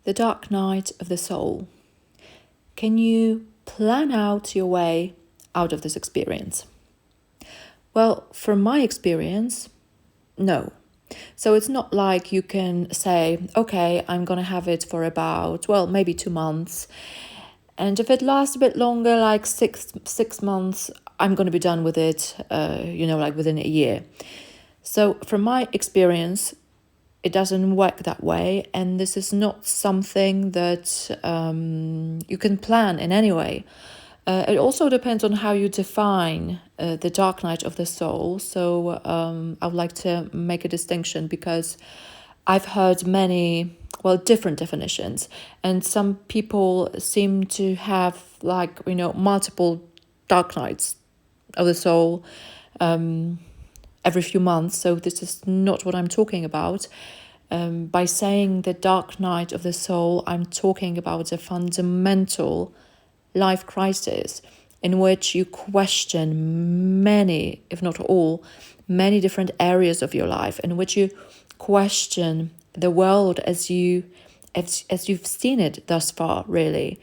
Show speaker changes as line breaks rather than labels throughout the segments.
the dark night of the soul. Can you plan out your way out of this experience? Well, from my experience, no. So it's not like you can say, okay, I'm going to have it for about, well, maybe 2 months. And if it lasts a bit longer, like six months, I'm going to be done with it, like within a year. So from my experience, it doesn't work that way. And this is not something that you can plan in any way. It also depends on how you define the dark night of the soul. So I would like to make a distinction because I've heard many, different definitions. And some people seem to have multiple dark nights of the soul every few months. So this is not what I'm talking about. By saying the dark night of the soul, I'm talking about a fundamental life crisis in which you question many, if not all, many different areas of your life, in which you question the world as you've seen it thus far, really.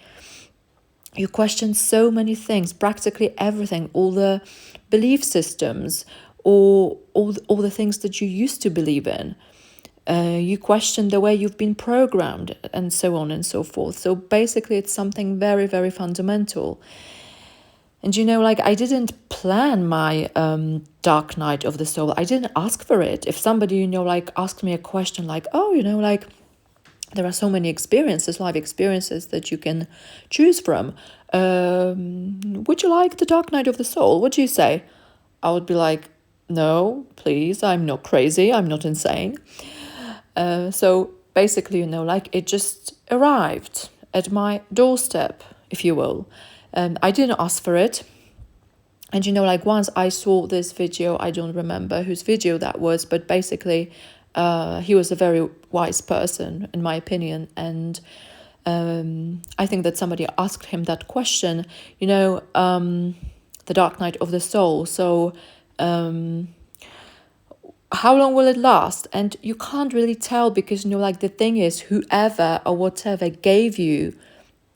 You question so many things, practically everything, all the belief systems, or all the things that you used to believe in. You question the way you've been programmed, and so on and so forth. So basically, it's something very, very fundamental. And I didn't plan my dark night of the soul. I didn't ask for it. If somebody, asked me a question like, there are so many experiences, life experiences that you can choose from. Would you like the dark night of the soul? What do you say? I would be like, no, please, I'm not crazy. I'm not insane. So basically, it just arrived at my doorstep, if you will. I didn't ask for it. And once I saw this video, I don't remember whose video that was, but basically he was a very wise person, in my opinion. And I think that somebody asked him that question, the dark night of the soul. So how long will it last? And you can't really tell because, the thing is, whoever or whatever gave you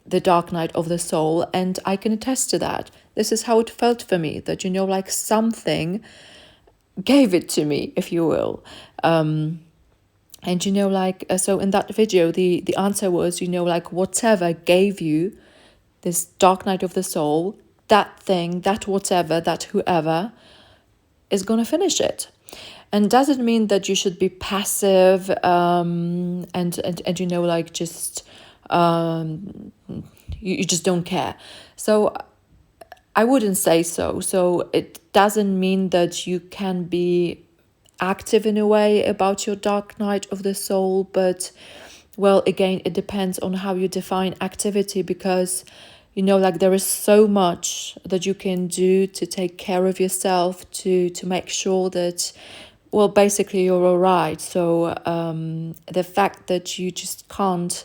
the dark night of the soul, and I can attest to that. This is how it felt for me, that, something gave it to me, if you will. And, so in that video, the answer was, whatever gave you this dark night of the soul, that thing, that whatever, that whoever is going to finish it. And doesn't mean that you should be passive just you just don't care. So I wouldn't say so. So it doesn't mean that you can be active in a way about your dark night of the soul, but again, it depends on how you define activity, because there is so much that you can do to take care of yourself, to make sure that basically you're all right. So the fact that you just can't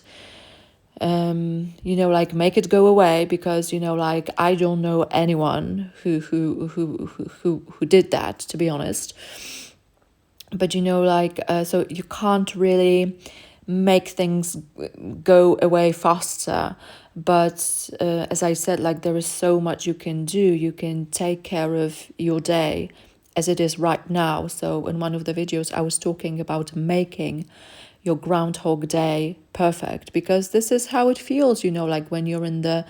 make it go away, because I don't know anyone who did that, to be honest. But so you can't really make things go away faster. But as I said, there is so much you can do. You can take care of your day as it is right now. So in one of the videos, I was talking about making your Groundhog Day perfect, because this is how it feels, when you're in the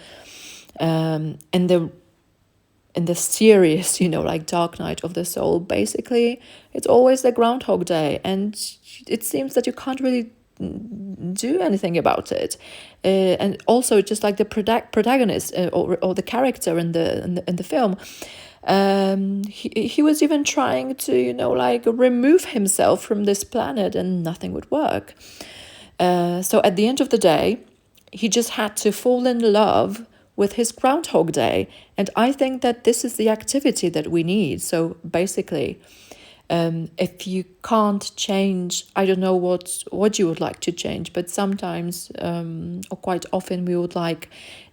serious, dark night of the soul. Basically, it's always the Groundhog Day, and it seems that you can't really do anything about it. And also, just like the protagonist or the character in the film, he was even trying to remove himself from this planet, and nothing would work. So at the end of the day, he just had to fall in love with his Groundhog Day. And I think that this is the activity that we need. So basically, if you can't change, I don't know what you would like to change, but sometimes or quite often we would like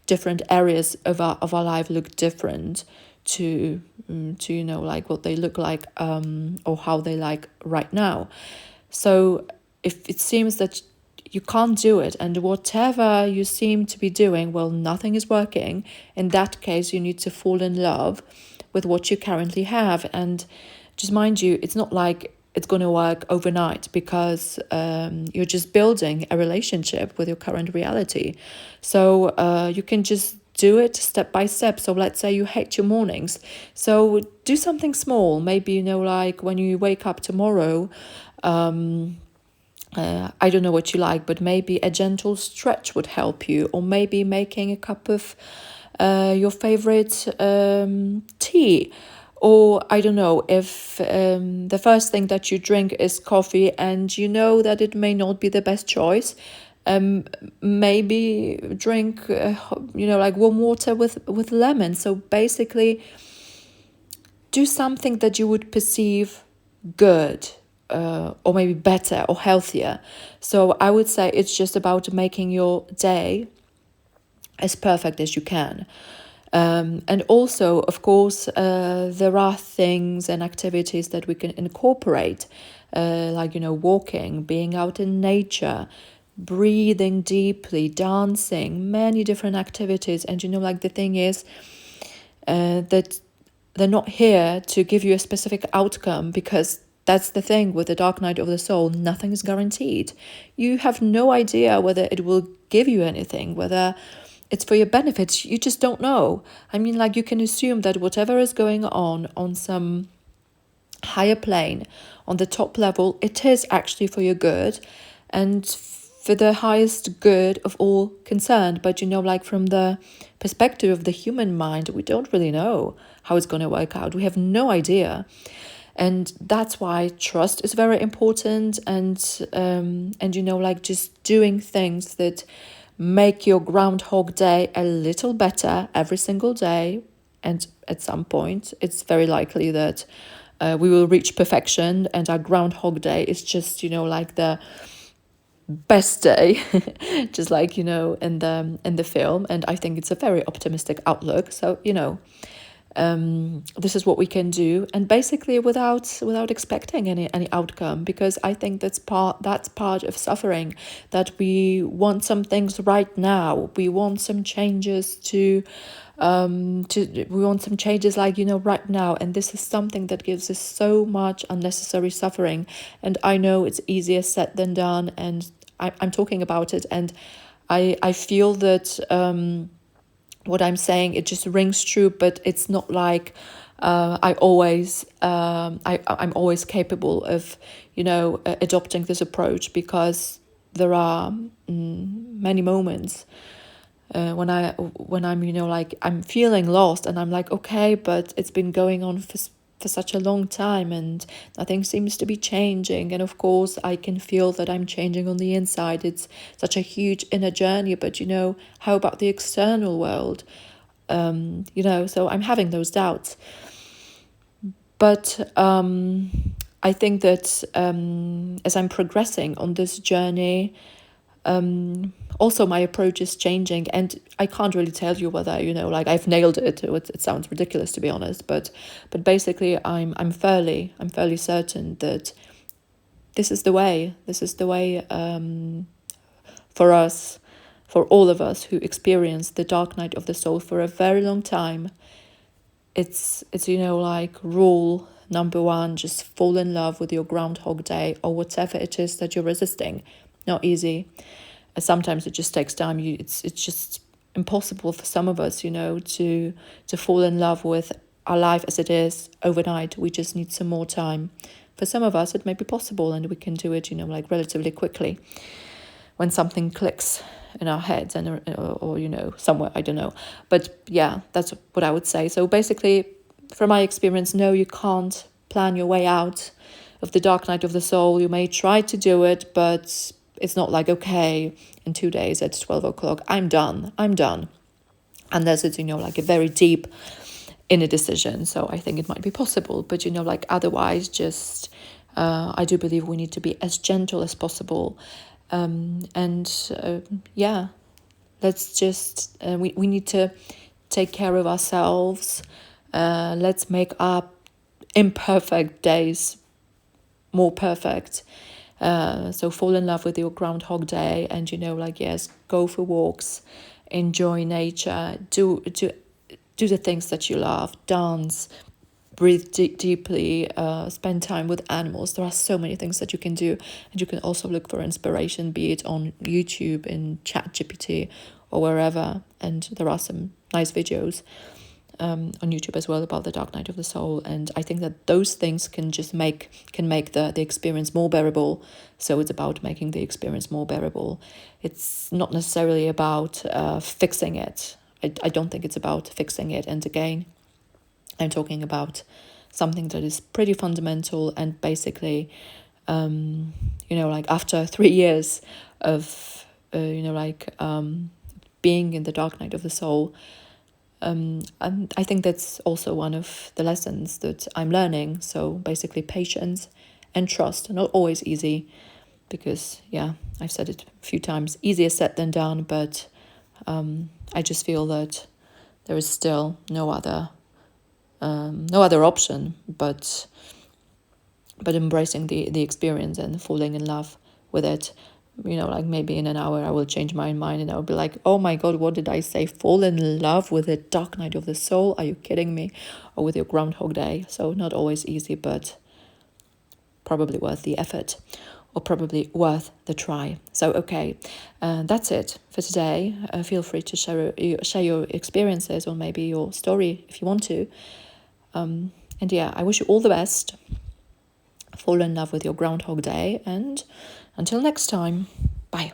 different areas of our life look different to what they look like or how they like right now. So if it seems that you can't do it. And whatever you seem to be doing, well, nothing is working. In that case, you need to fall in love with what you currently have. And just mind you, it's not like it's going to work overnight, because you're just building a relationship with your current reality. So you can just do it step by step. So let's say you hate your mornings. So do something small. Maybe, like when you wake up tomorrow, I don't know what you like, but maybe a gentle stretch would help you, or maybe making a cup of your favorite tea. Or I don't know, if the first thing that you drink is coffee and you know that it may not be the best choice, maybe drink, like warm water with lemon. So basically, do something that you would perceive good, or maybe better or healthier. So I would say it's just about making your day as perfect as you can. And also, of course, there are things and activities that we can incorporate, like, walking, being out in nature, breathing deeply, dancing, many different activities. And, like, the thing is that they're not here to give you a specific outcome, because that's the thing with the dark night of the soul. Nothing is guaranteed. You have no idea whether it will give you anything, whether it's for your benefit. You just don't know. I mean, like, you can assume that whatever is going on some higher plane, on the top level, it is actually for your good and for the highest good of all concerned. But, like, from the perspective of the human mind, we don't really know how it's going to work out. We have no idea. And that's why trust is very important, and like, just doing things that make your Groundhog Day a little better every single day. And at some point, it's very likely that we will reach perfection, and our Groundhog Day is just, like, the best day, just like, in the film. And I think it's a very optimistic outlook. So, this is what we can do, and basically without expecting any outcome, because I think that's part of suffering, that we want some things right now. We want some changes we want some changes, like, right now. And this is something that gives us so much unnecessary suffering. And I know it's easier said than done, and I'm talking about it, and I feel that what I'm saying, it just rings true. But it's not like I'm always capable of adopting this approach, because there are many moments when I'm like, I'm feeling lost, and I'm like, okay, but it's been going on for such a long time, and nothing seems to be changing. And of course, I can feel that I'm changing on the inside. It's such a huge inner journey. But how about the external world? So I'm having those doubts. But I think that as I'm progressing on this journey, also my approach is changing, and I can't really tell you whether like I've nailed it. It sounds ridiculous, to be honest, but basically I'm fairly certain that this is the way for us, for all of us who experience the dark night of the soul for a very long time. It's like rule number 1: just fall in love with your Groundhog Day, or whatever it is that you're resisting. Not easy. Sometimes it just takes time. It's just impossible for some of us, to fall in love with our life as it is overnight. We just need some more time. For some of us, it may be possible, and we can do it, like relatively quickly, when something clicks in our heads or somewhere, I don't know. But yeah, that's what I would say. So basically, from my experience, no, you can't plan your way out of the dark night of the soul. You may try to do it, but it's not like, okay, in 2 days at 12 o'clock, I'm done. Unless it's, like a very deep inner decision. So I think it might be possible. But, like otherwise, just I do believe we need to be as gentle as possible. Let's just, we need to take care of ourselves. Let's make our imperfect days more perfect. So fall in love with your Groundhog Day, and yes, go for walks, enjoy nature, do the things that you love, dance, breathe deeply, spend time with animals. There are so many things that you can do, and you can also look for inspiration, be it on YouTube, in ChatGPT, or wherever. And there are some nice videos on YouTube as well about the dark night of the soul. And I think that those things can make the experience more bearable. So it's about making the experience more bearable. It's not necessarily about fixing it. I don't think it's about fixing it. And again, I'm talking about something that is pretty fundamental, and basically, after 3 years of, being in the dark night of the soul, and I think that's also one of the lessons that I'm learning. So basically, patience and trust. Not always easy, because I've said it a few times, easier said than done. But I just feel that there is still no other option but embracing the experience and falling in love with it. Maybe in an hour I will change my mind and I'll be like, oh my god, what did I say? Fall in love with the dark night of the soul? Are you kidding me? Or with your Groundhog Day? So not always easy, but probably worth the effort, or probably worth the try. So okay, that's it for today. Feel free to share your experiences, or maybe your story if you want to. And I wish you all the best. Fall in love with your Groundhog Day, and until next time, bye.